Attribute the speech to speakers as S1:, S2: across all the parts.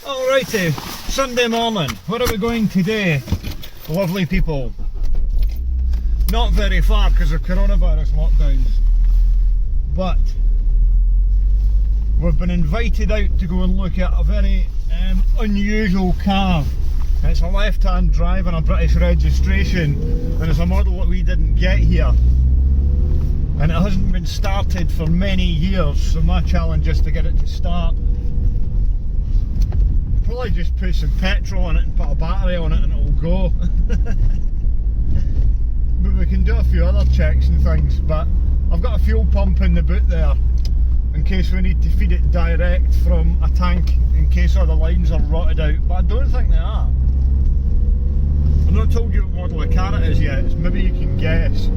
S1: Alrighty, Sunday morning. Where are we going today? Lovely people. Not very far because of coronavirus lockdowns. But we've been invited out to go and look at a very unusual car. It's a left-hand drive and a British registration, and it's a model that we didn't get here. And it hasn't been started for many years, so my challenge is to get it to start. Probably just put some petrol in it and put a battery on it and it'll go. But we can do a few other checks and things. But I've got a fuel pump in the boot there in case we need to feed it direct from a tank in case all the lines are rotted out, but I don't think they are. I've not told you what model of car it is yet, so maybe you can guess.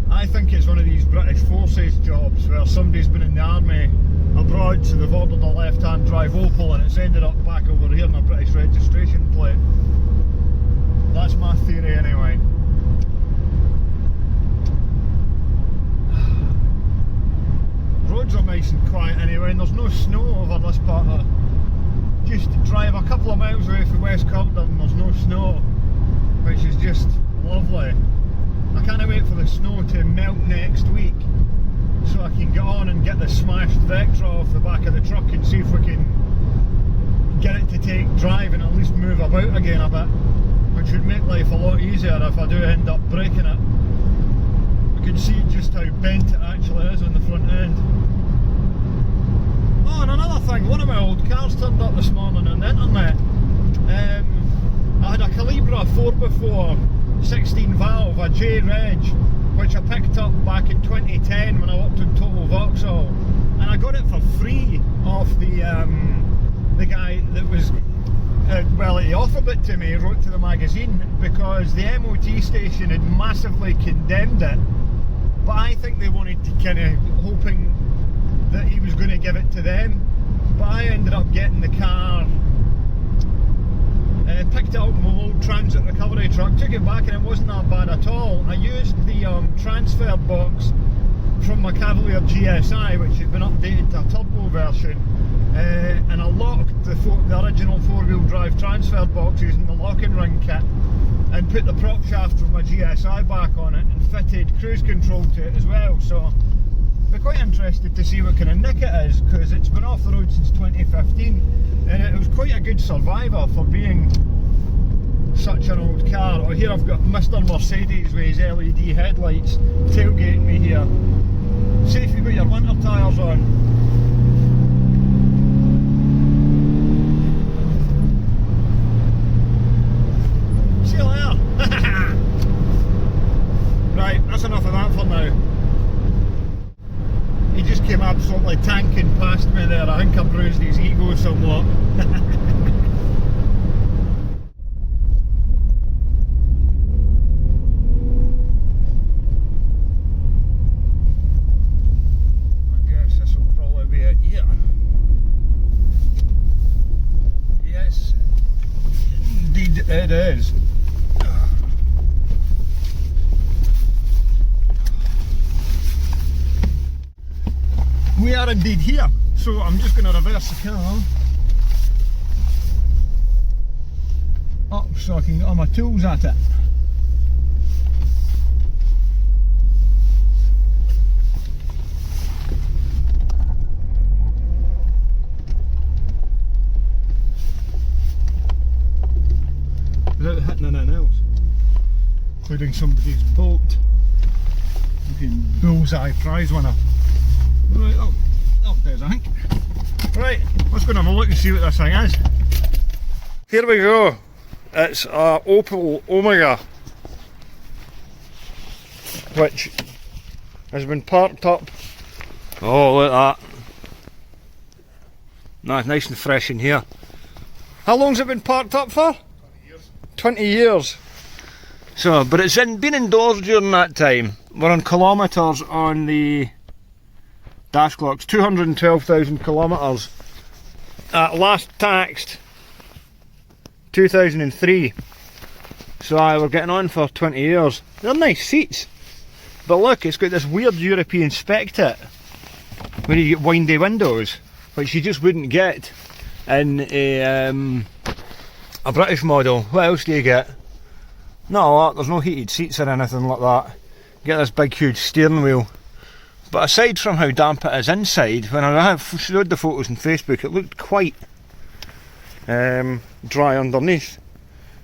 S1: I think it's one of these British Forces jobs where somebody's been in the army abroad, so they've ordered a left-hand drive Opel and it's ended up back over here in a British registration plate. That's my theory anyway. Roads are nice and quiet anyway, and there's no snow over this part of... Just drive a couple of miles away from West Carlton and there's no snow, which is just lovely. I can't wait for the snow to melt next week so I can get on and get the smashed Vectra off the back of the truck and see if we can get it to take drive and at least move about again a bit, which would make life a lot easier if I do end up breaking it. You can see just how bent it actually is on the front end. Oh, and another thing, one of my old cars turned up this morning on the internet. I had a Calibra 4x4 16 valve, a J-Reg, which I picked up back in 2010 when I worked in Opel Vauxhall, and I got it for free off the guy that was, well, he offered it to me, he wrote to the magazine, because the MOT station had massively condemned it, but I think they wanted to kind of hoping that he was going to give it to them, but I ended up getting the car. Picked it up in my old transit recovery truck, took it back and it wasn't that bad at all. I used the transfer box from my Cavalier GSI, which had been updated to a turbo version, and I locked the original four-wheel drive transfer box using the locking ring kit and put the prop shaft from my GSI back on it and fitted cruise control to it as well. So we're quite interested to see what kind of nick it is, because it's been off the road since 2015 and it was quite a good survivor for being such an old car. Oh, here I've got Mr. Mercedes with his LED headlights tailgating me here. See if you've got your winter tyres on. See you later. Right, that's enough of that for now. He just came absolutely tanking past me there. I think I bruised his ego somewhat. I guess this will probably be it here. Yes, indeed it is. We are indeed here, so I'm just going to reverse the car up so I can get all my tools at it. Without hitting anything else, including somebody's boat. Looking bullseye prize winner. Right, oh, there's I think. Right, let's go and have a look and see what this thing is. Here we go. It's a Opel Omega, which has been parked up. Oh, look at that. Nah, nice and fresh in here. How long's it been parked up for? 20 years. 20 years. So, but it's been indoors during that time. We're on kilometres on the dash clocks, 212,000 kilometres. Last taxed 2003. So we're getting on for 20 years. They're nice seats. But look, it's got this weird European spec to it, where you get windy windows, which you just wouldn't get in a British model. What else do you get? Not a lot. There's no heated seats or anything like that. You get this big huge steering wheel. But aside from how damp it is inside, when I showed the photos on Facebook, it looked quite dry underneath.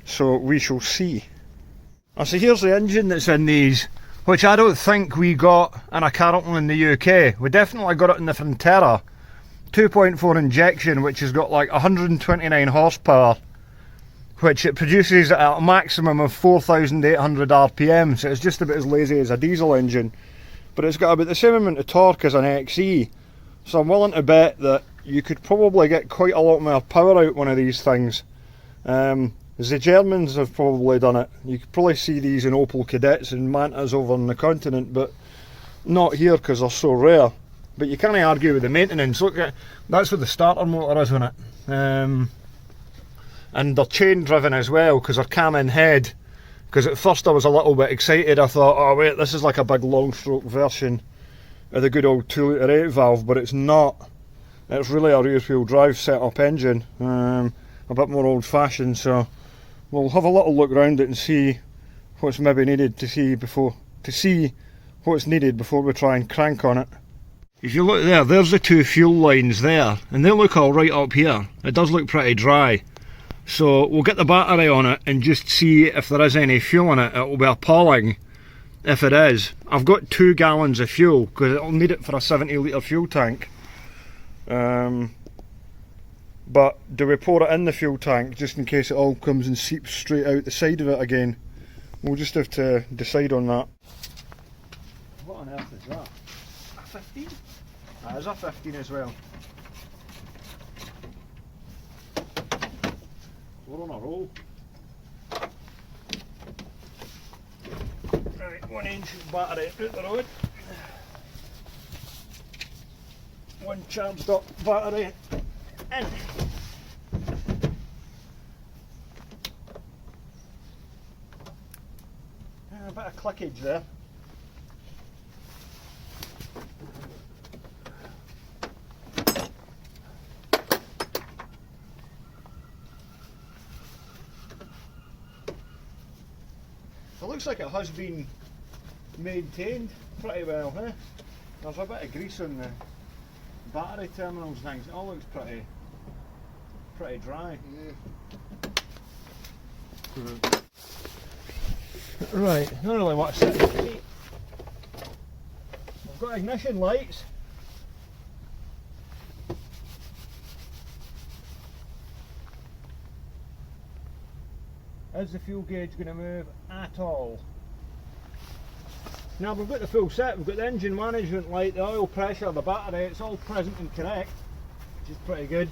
S1: So we shall see. So here's the engine that's in these, which I don't think we got in a Carlton in the UK. We definitely got it in the Frontera. 2.4 injection, which has got like 129 horsepower, which it produces at a maximum of 4,800 RPM, so it's just about as lazy as a diesel engine. But it's got about the same amount of torque as an XE, so I'm willing to bet that you could probably get quite a lot more power out one of these things. The Germans have probably done it. You could probably see these in Opel Cadets and Mantas over on the continent, but not here because they're so rare. But you can't argue with the maintenance. Look at that's what the starter motor is on it, and they're chain driven as well because they're cam in head. Because at first I was a little bit excited. I thought, oh wait, this is like a big long stroke version of the good old 2 litre 8 valve, but it's not. It's really a rear wheel drive setup engine, a bit more old fashioned. So we'll have a little look around it and see what's maybe needed to see what's needed before we try and crank on it. If you look there, there's the 2 fuel lines there, and they look all right up here. It does look pretty dry. So we'll get the battery on it and just see if there is any fuel in it. It will be appalling if it is. I've got 2 gallons of fuel because it'll need it for a 70 litre fuel tank. But do we pour it in the fuel tank just in case it all comes and seeps straight out the side of it again? We'll just have to decide on that. What on earth is that? A 15? That is a 15 as well. We're on a roll. Right, 1 inch battery out the road. 1 charged up battery in. A bit of clickage there. It looks like it has been maintained pretty well, eh? There's a bit of grease on the battery terminals and things. It all looks pretty dry. Yeah. Right, not really what set the feet. I've got ignition lights. Is the fuel gauge going to move at all? Now we've got the full set, we've got the engine management light, the oil pressure, the battery, it's all present and correct, which is pretty good.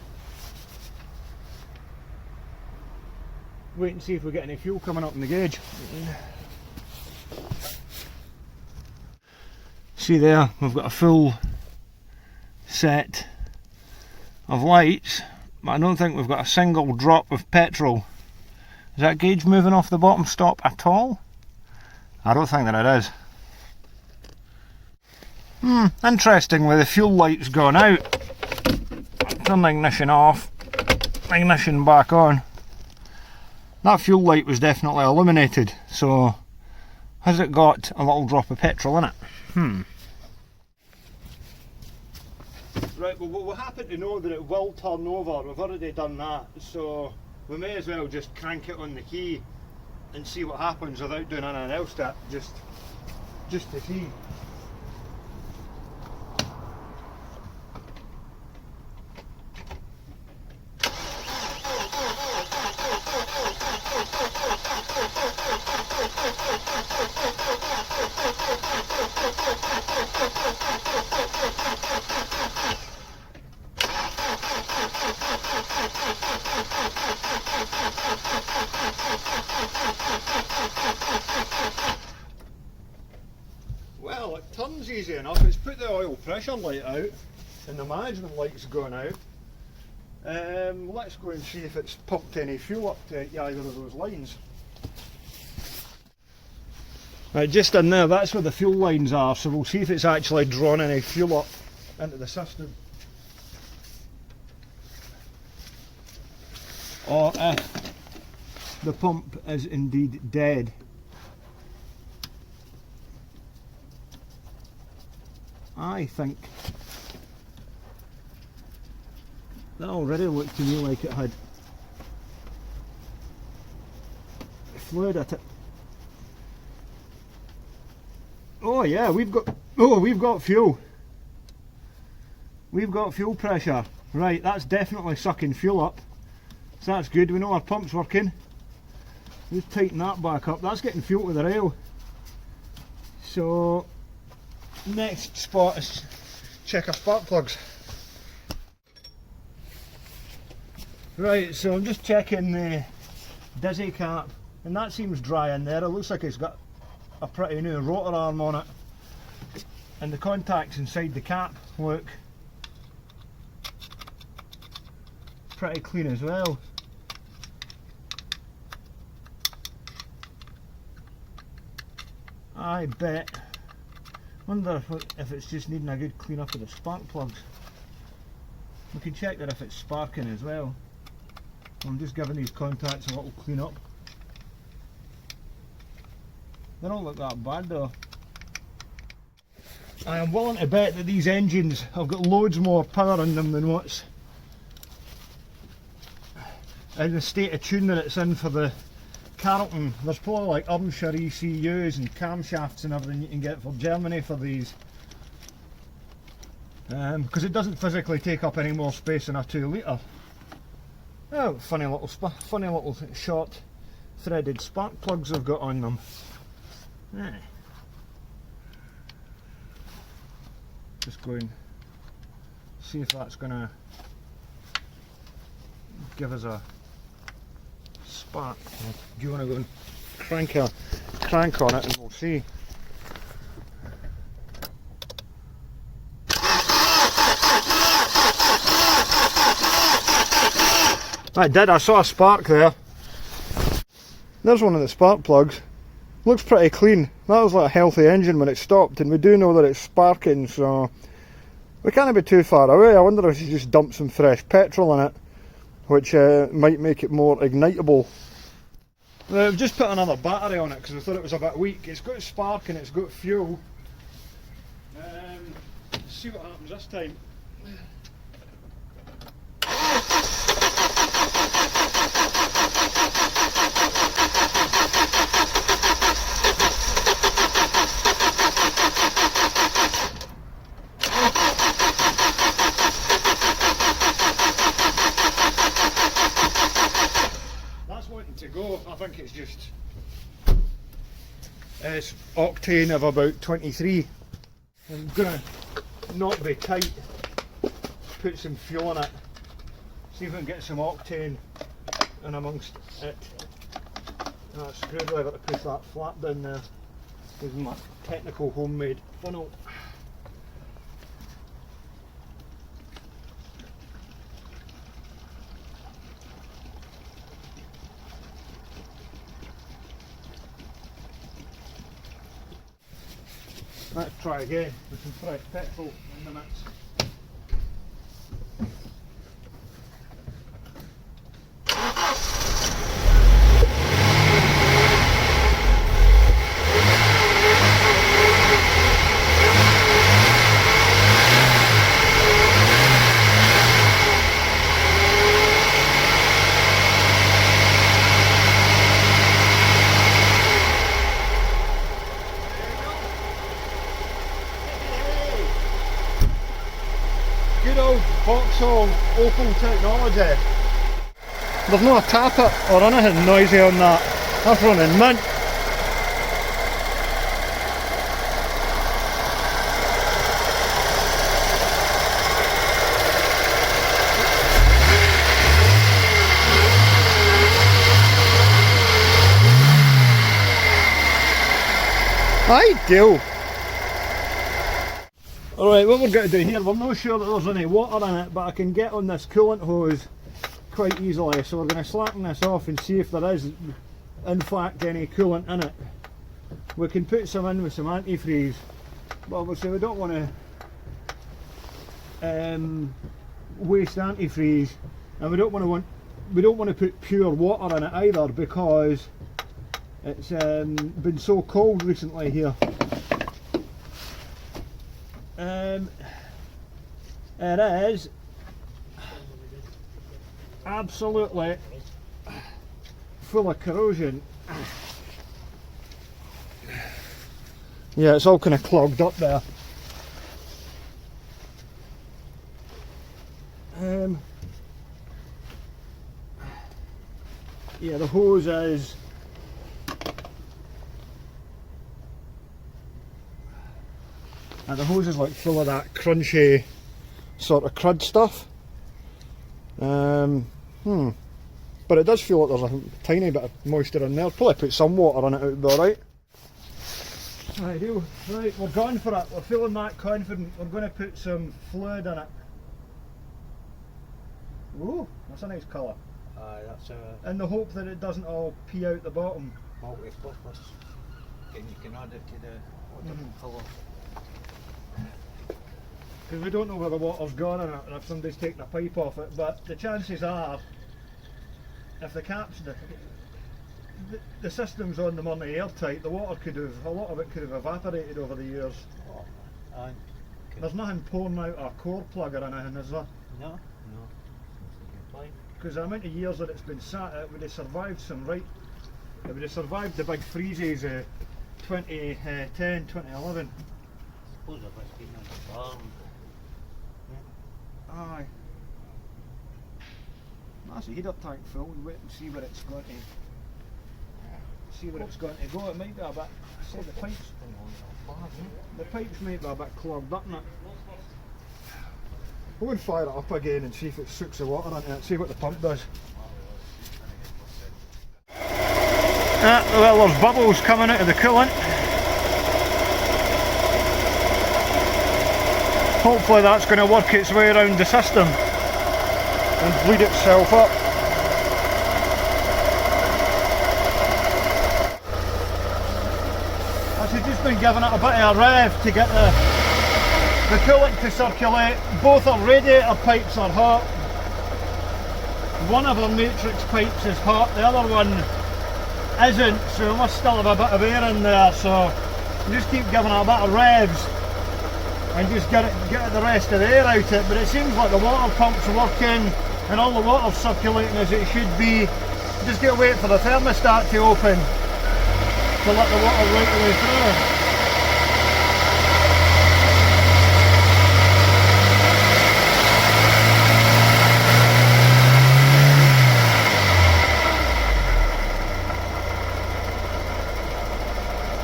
S1: Wait and see if we get any fuel coming up in the gauge. See there, we've got a full set of lights, but I don't think we've got a single drop of petrol. Is that gauge moving off the bottom stop at all? I don't think that it is. Interestingly, the fuel light's gone out. Turn the ignition off, ignition back on. That fuel light was definitely illuminated, so has it got a little drop of petrol in it? Right, well we happen to know that it will turn over. We've already done that, so we may as well just crank it on the key and see what happens without doing anything else to it, just to see. Well, it turns easy enough. It's put the oil pressure light out and the management light's gone out. Let's go and see if it's pumped any fuel up to either of those lines. Right, just in there, that's where the fuel lines are, so we'll see if it's actually drawn any fuel up into the system. or if the pump is indeed dead. I think that already looked to me like it had fluid at it. Oh yeah, we've got fuel. We've got fuel pressure. Right, that's definitely sucking fuel up. So that's good, we know our pump's working. Just tighten that back up, that's getting fuel to the rail. So, next spot is check our spark plugs. Right, so I'm just checking the dizzy cap, and that seems dry in there. It looks like it's got a pretty new rotor arm on it. And the contacts inside the cap look pretty clean as well. I bet. Wonder if it's just needing a good clean up of the spark plugs. We can check that if it's sparking as well. I'm just giving these contacts a little clean up. They don't look that bad though. I am willing to bet that these engines have got loads more power in them than what's in the state of tune that it's in for the Carlton. There's probably like Armshire ECUs and camshafts and everything you can get for Germany for these. Because it doesn't physically take up any more space than a 2 litre. Oh, funny little short threaded spark plugs they've got on them. Just go and see if that's going to give us a spark. Do you want to go and crank on it and we'll see. I did, I saw a spark there. There's one of the spark plugs. Looks pretty clean. That was like a healthy engine when it stopped, and we do know that it's sparking, so we can't be too far away. I wonder if you just dump some fresh petrol in it, which might make it more ignitable. I've just put another battery on it because I thought it was a bit weak. It's got spark and it's got fuel. Let's see what happens this time. To go, I think it's just octane of about 23. I'm gonna not be tight, put some fuel in it, see if we can get some octane in amongst it. A screwdriver to push that flap down there with my technical homemade funnel. Let's try again with some fresh petrol in the mix. Good old Vauxhall Opel technology. There's not a tappet or anything noisy on that. That's running mint. Ideal. Alright, what we're going to do here, we're not sure that there's any water in it, but I can get on this coolant hose quite easily, so we're going to slacken this off and see if there is in fact any coolant in it. We can put some in with some antifreeze, but obviously we don't want to waste antifreeze, and we don't want we don't want to put pure water in it either, because it's been so cold recently here. It is absolutely full of corrosion. Yeah, it's all kind of clogged up there. Yeah, the hose is like full of that crunchy sort of crud stuff. But it does feel like there's a tiny bit of moisture in there. Probably put some water in it, it'll be alright. Ideal. Right, we're going for it. We're feeling that confident. We're going to put some fluid in it. Ooh, that's a nice colour.
S2: That's
S1: in the hope that it doesn't all pee out the bottom.
S2: multi-purpose, and you can add it to the water colour.
S1: Because we don't know where the water's gone in it and if somebody's taken a pipe off it, but the chances are, if the caps, the systems on them aren't airtight, the water could have, a lot of it could have evaporated over the years.
S2: Oh,
S1: There's nothing pouring out a core plug or anything, is there?
S2: No.
S1: Because the amount of years that it's been sat, it would have survived some it would have survived the big freezes of 2010, 2011.
S2: I suppose if it's been in the farm.
S1: Aye. That's a heater tank full. We wait and see where it's going to. See where it's going to go. It might be a bit. Say the pipes. The pipes might be a bit clogged up in it. We'll go and fire it up again and see if it sucks the water into it. See what the pump does. Well, there's bubbles coming out of the coolant. Hopefully that's going to work its way around the system and bleed itself up. I've just been giving it a bit of a rev to get the coolant to circulate. Both our radiator pipes are hot. One of our matrix pipes is hot, the other one isn't, so we must still have a bit of air in there, so just keep giving it a bit of revs and just get the rest of the air out of it. But it seems like the water pump's working and all the water's circulating as it should be. Just gotta wait for the thermostat to open to let the water right the way through.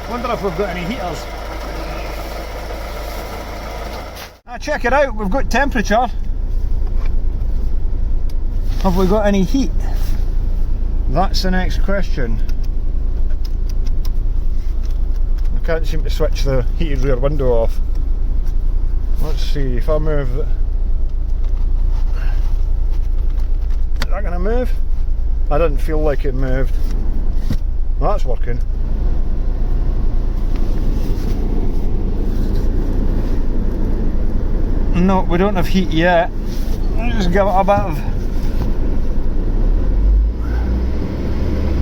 S1: Wonder if we've got any heaters. Check it out, we've got temperature. Have we got any heat? That's the next question. I can't seem to switch the heated rear window off. Let's see if I move it. Is that going to move? I didn't feel like it moved. Well, that's working. No, we don't have heat yet. I'll just give it a bit of.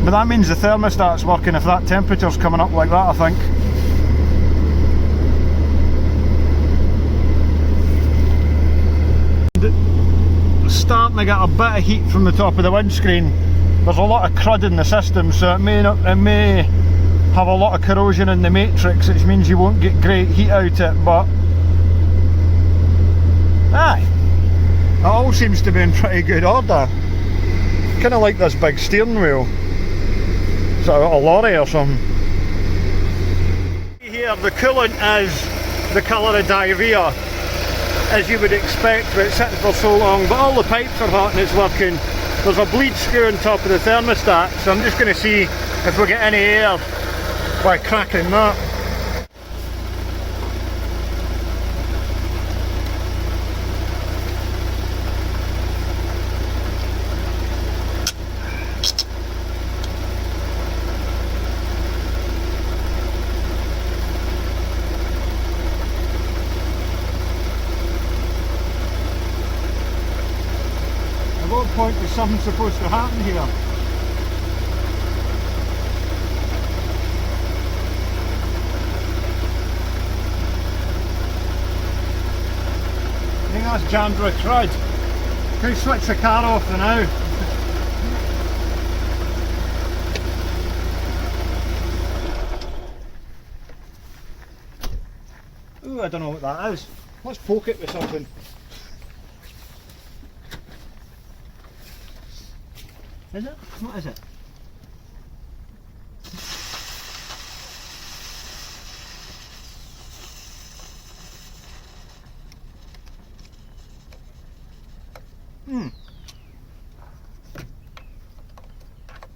S1: But that means the thermostat's working if that temperature's coming up like that, I think. Starting to get a bit of heat from the top of the windscreen. There's a lot of crud in the system, so it may have a lot of corrosion in the matrix, which means you won't get great heat out of it, but aye, it all seems to be in pretty good order. Kind of like this big steering wheel. Is that a lorry or something? Here the coolant is the colour of diarrhea, as you would expect when it's sitting for so long, but all the pipes are hot and it's working. There's a bleed screw on top of the thermostat, so I'm just going to see if we get any air by cracking that. Point to something supposed to happen here. I think that's jammed with crud. Can you switch the car off for now? Ooh, I don't know what that is. Let's poke it with something. Is it? What is it?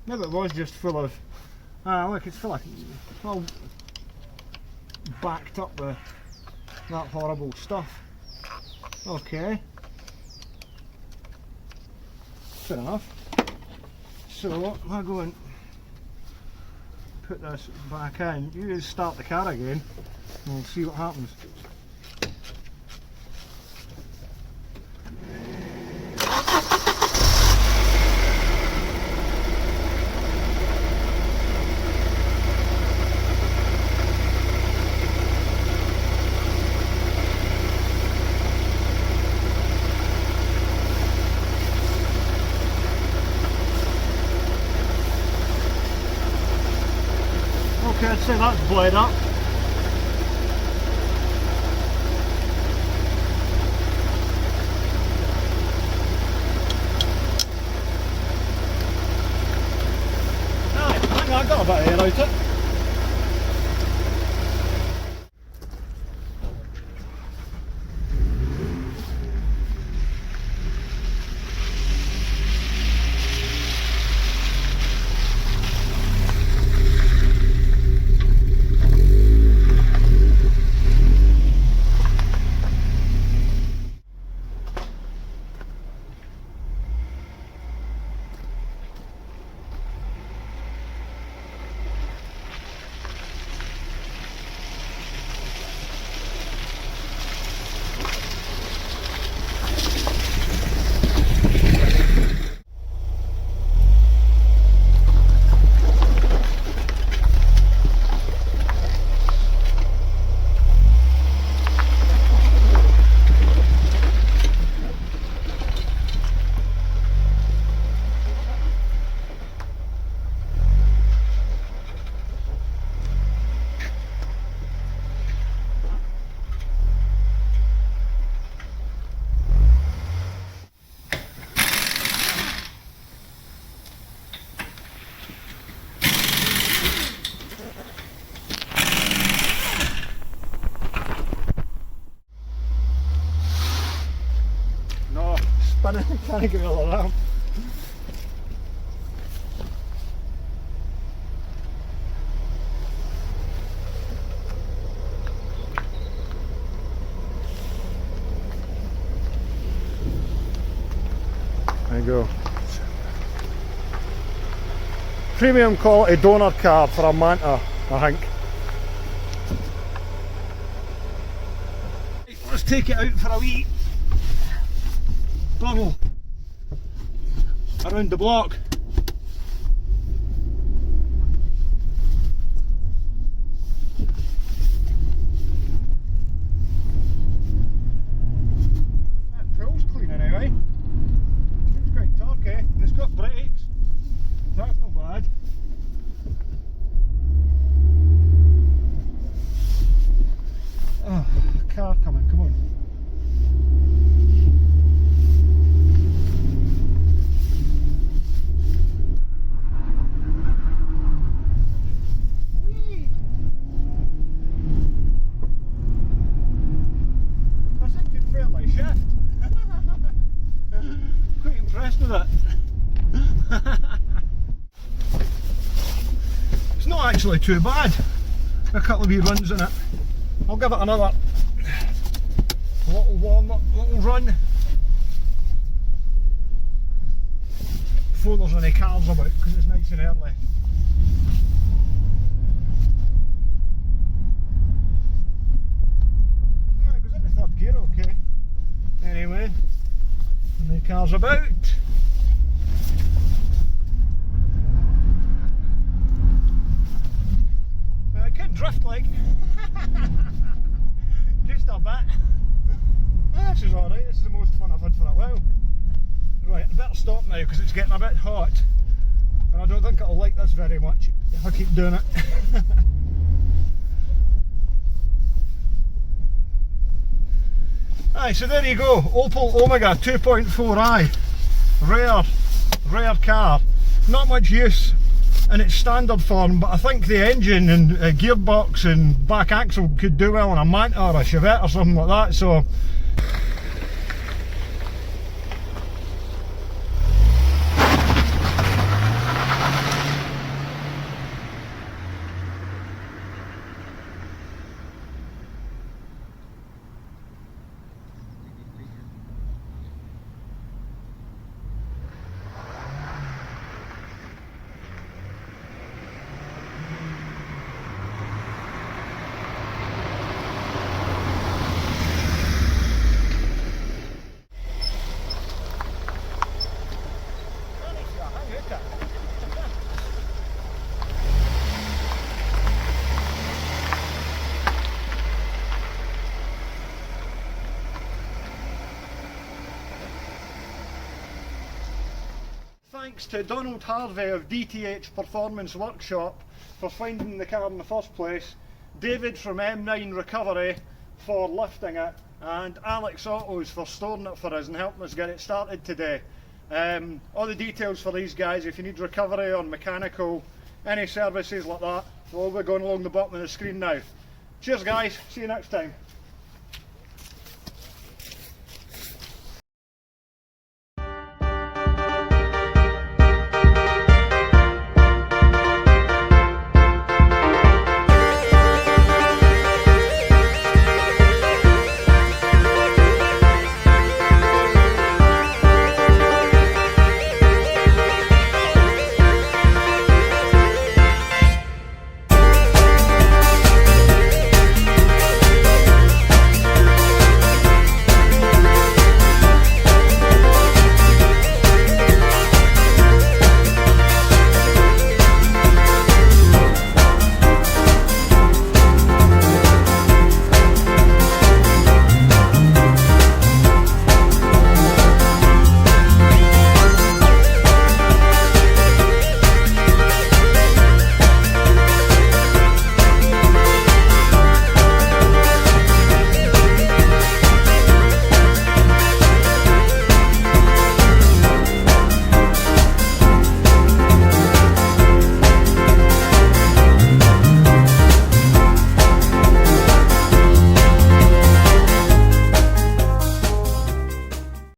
S1: Maybe it was just full of... look, it's full of... It's all backed up with that horrible stuff. Okay. Fair enough. So, I'll go and put this back in. You just start the car again and we'll see what happens. Okay, I'd say that's blade up. Aye, I got a bit of air out it. Can't get all around. There you go. Premium quality donor card for a Manta, I think. Let's take it out for a wee bubble around the block. That pool's clean anyway. It's quite torquey and it's got brakes. That's not bad. Oh, car coming, come on. Quite impressed with it. It's not actually too bad. A couple of wee runs in it. I'll give it another little warm up, little run before there's any cars about because it's nice and early. It goes into third gear, okay. Anyway, any cars about. this is alright, this is the most fun I've had for a while. Right, I better stop now because it's getting a bit hot. And I don't think it'll like this very much if I keep doing it. Aye, so there you go, Opel Omega 2.4i. Rare car. Not much use in its standard form, but I think the engine and gearbox and back axle could do well on a Manta or a Chevette or something like that, so thanks to Donald Harvey of DTH Performance Workshop for finding the car in the first place, David from M9 Recovery for lifting it, and Alex Autos for storing it for us and helping us get it started today. All the details for these guys, if you need recovery on mechanical, any services like that, will all be going along the bottom of the screen now. Cheers guys, see you next time.